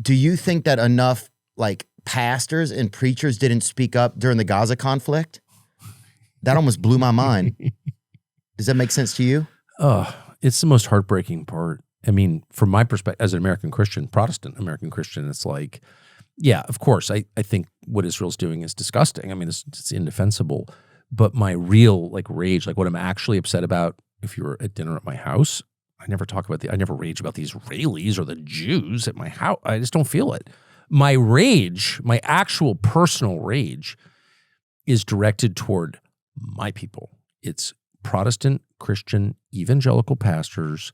Do you think that enough like pastors and preachers didn't speak up during the Gaza conflict? That almost blew my mind. Does that make sense to you? Oh, it's the most heartbreaking part. I mean, from my perspective, as an American Christian, Protestant American Christian, it's like, yeah, of course, I think what Israel's doing is disgusting. I mean, it's indefensible. But my real like rage, like what I'm actually upset about, if you were at dinner at my house, I never rage about the Israelis or the Jews at my house. I just don't feel it. My rage, my actual personal rage, is directed toward my people. It's Protestant, Christian, evangelical pastors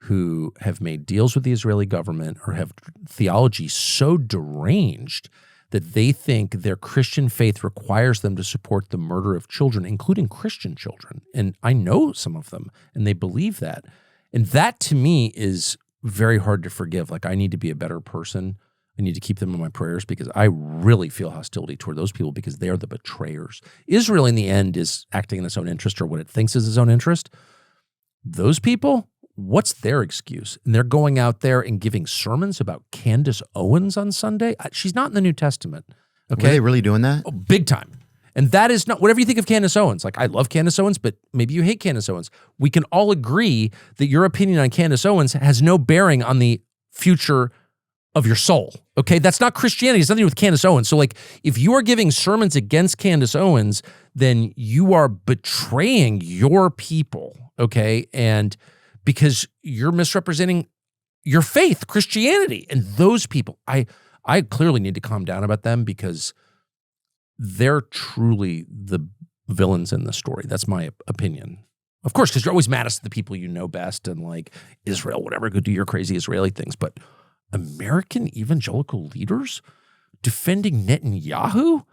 who have made deals with the Israeli government or have theology so deranged that they think their Christian faith requires them to support the murder of children, including Christian children. And I know some of them, and they believe that. And that, to me, is very hard to forgive. Like, I need to be a better person. I need to keep them in my prayers because I really feel hostility toward those people because they are the betrayers. Israel, in the end, is acting in its own interest or what it thinks is its own interest. Those people, what's their excuse? And they're going out there and giving sermons about Candace Owens on Sunday. She's not in the New Testament. Okay, Were they really doing that? Oh, big time. And that is not, whatever you think of Candace Owens, like I love Candace Owens, but maybe you hate Candace Owens. We can all agree that your opinion on Candace Owens has no bearing on the future of your soul. Okay, that's not Christianity. It's nothing to do with Candace Owens. So like, if you are giving sermons against Candace Owens, then you are betraying your people. Okay, and because you're misrepresenting your faith, Christianity, and those people, I clearly need to calm down about them because they're truly the villains in the story. That's my opinion. Of course, because you're always maddest at the people you know best and like Israel, whatever, go do your crazy Israeli things. But American evangelical leaders defending Netanyahu?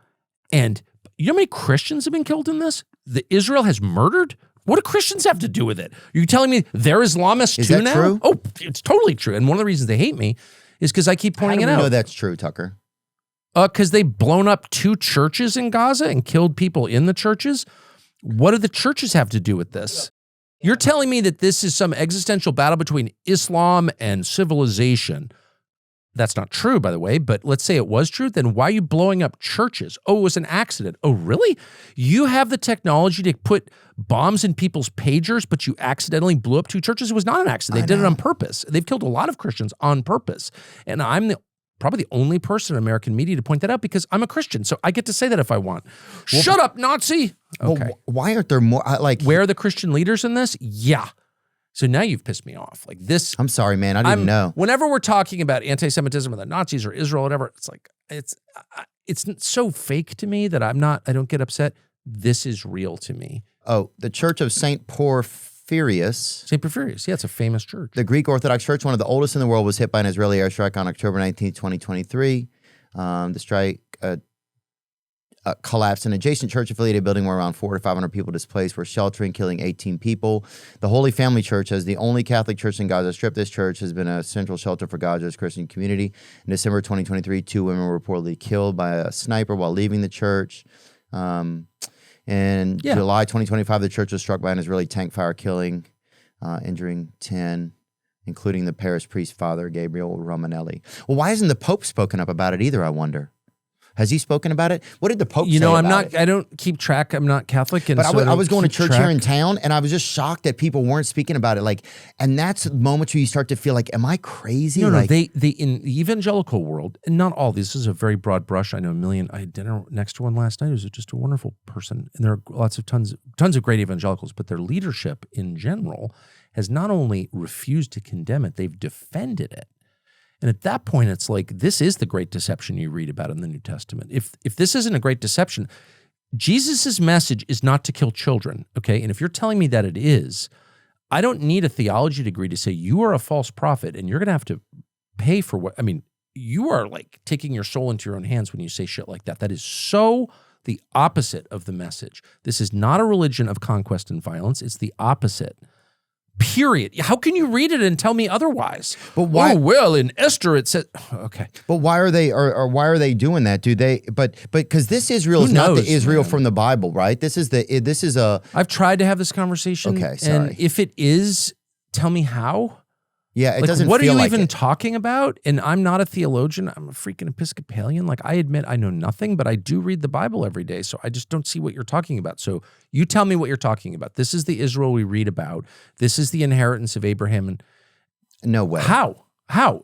And you know how many Christians have been killed in this? That Israel has murdered? What do Christians have to do with it? Are you telling me they're Islamists too now? Is that true? Oh, it's totally true. And one of the reasons they hate me is because I keep pointing it out. How do we know that's true, Tucker? Because they've blown up 2 churches in Gaza and killed people in the churches. What do the churches have to do with this? You're telling me that this is some existential battle between Islam and civilization. That's not true, by the way, but let's say it was true. Then why are you blowing up churches? Oh, it was an accident. Oh, really? You have the technology to put bombs in people's pagers, but you accidentally blew up 2 churches? It was not an accident. They did it on purpose. They've killed a lot of Christians on purpose. And I'm probably the only person in American media to point that out because I'm a Christian. So I get to say that if I want. Well, shut up, Nazi. Okay. Well, why aren't there more like where are the Christian leaders in this? Yeah. So now you've pissed me off. Like this. I'm sorry, man. I didn't know. Whenever we're talking about anti-Semitism or the Nazis or Israel, or whatever, it's like it's so fake to me that I don't get upset. This is real to me. Oh, the Church of St. Porphyrius. St. Porphyrius. Yeah, it's a famous church. The Greek Orthodox Church, one of the oldest in the world, was hit by an Israeli airstrike on October 19, 2023. The strike collapsed. An adjacent church-affiliated building where around 400 to 500 people displaced were sheltering, killing 18 people. The Holy Family Church, as the only Catholic church in Gaza Strip, this church has been a central shelter for Gaza's Christian community. In December 2023, 2 women were reportedly killed by a sniper while leaving the church. In July 2025, the church was struck by an Israeli tank fire, injuring 10, including the parish priest, Father Gabriel Romanelli. Well, why hasn't the Pope spoken up about it either, I wonder? Has he spoken about it? What did the Pope say about it? I don't keep track. I'm not Catholic. But I was going to church here in town, and I was just shocked that people weren't speaking about it. Like, and that's moments where you start to feel like, am I crazy? No, they in the evangelical world, and not all, this is a very broad brush. I know I had dinner next to one last night. It was just a wonderful person. And there are tons of great evangelicals, but their leadership in general has not only refused to condemn it, they've defended it. And at that point, it's like, this is the great deception you read about in the New Testament. If this isn't a great deception, Jesus' message is not to kill children, okay? And if you're telling me that it is, I don't need a theology degree to say you are a false prophet and you're going to have to pay for what, I mean, you are like taking your soul into your own hands when you say shit like that. That is so the opposite of the message. This is not a religion of conquest and violence. It's the opposite. Period. How can you read it and tell me otherwise? But why? Oh, well, in Esther it says, okay. But why are they, or why are they doing that? Do they? But because this Israel is not the Israel from the Bible, right? This is a. I've tried to have this conversation. Okay, sorry. And if it is, tell me how. Yeah, it Like, doesn't what are feel you like even it. talking about? And I'm not a theologian. I'm a freaking Episcopalian. Like, I admit I know nothing, but I do read the Bible every day. So I just don't see what you're talking about. So you tell me what you're talking about. This is the Israel we read about. This is the inheritance of Abraham. And No way. how?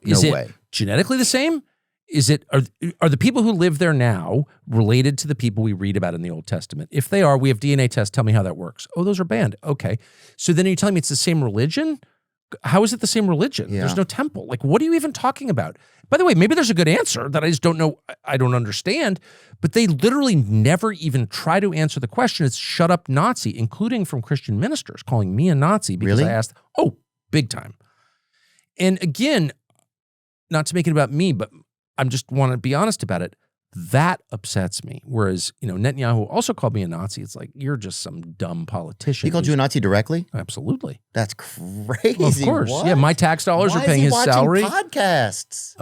Is No it way. genetically the same? Is it are the people who live there now related to the people we read about in the Old Testament? If they are, we have DNA tests. Tell me how that works. Oh, those are banned. Okay. So then you're telling me it's the same religion? How is it the same religion? Yeah. There's no temple. Like, what are you even talking about? By the way, maybe there's a good answer that I just don't know. I don't understand. But they literally never even try to answer the question. It's shut up Nazi, including from Christian ministers calling me a Nazi because Really? I asked, oh, big time. And again, not to make it about me, but I just want to be honest about it. That upsets me. Whereas, Netanyahu also called me a Nazi. It's like, you're just some dumb politician. He called you a Nazi directly? Absolutely. That's crazy. Well, of course. What? Yeah, my tax dollars Why are paying is he his watching salary. podcasts?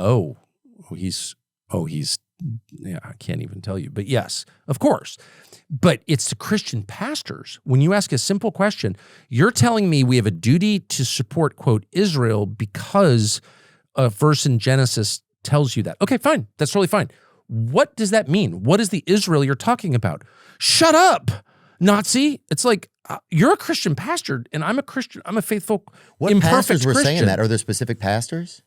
Yeah, I can't even tell you. But yes, of course. But it's the Christian pastors. When you ask a simple question, you're telling me we have a duty to support, quote, Israel because a verse in Genesis tells you that. Okay, fine. That's totally fine. What does that mean? What is the Israel you're talking about? Shut up, Nazi. It's like, you're a Christian pastor, and I'm a Christian. I'm a faithful, What imperfect pastors were Christian. saying that? Are there specific pastors?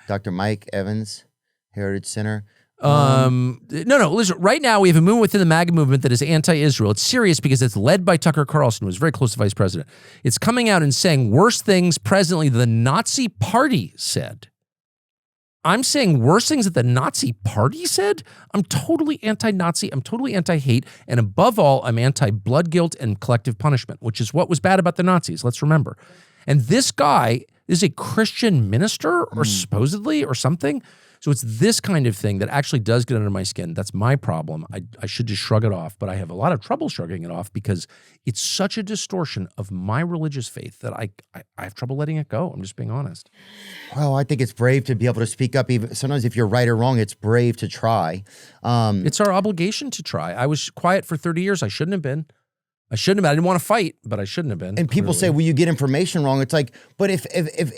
Dr. Mike Evans, Heritage Center. No. Listen, right now we have a movement within the MAGA movement that is anti-Israel. It's serious because it's led by Tucker Carlson, who was very close to vice president. It's coming out and saying worse things presently the Nazi party said. I'm saying worse things that the Nazi party said? I'm totally anti-Nazi. I'm totally anti-hate. And above all, I'm anti-blood guilt and collective punishment, which is what was bad about the Nazis. Let's remember. And this guy is a Christian minister or supposedly or something. So it's this kind of thing that actually does get under my skin. That's my problem. I should just shrug it off, but I have a lot of trouble shrugging it off because it's such a distortion of my religious faith that I have trouble letting it go. I'm just being honest. Well, I think it's brave to be able to speak up. Even sometimes if you're right or wrong, it's brave to try. It's our obligation to try. I was quiet for 30 years. I shouldn't have been. I didn't want to fight, but I shouldn't have been. And people say, well, you get information wrong. It's like, but if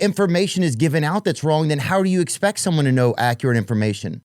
information is given out that's wrong, then how do you expect someone to know accurate information?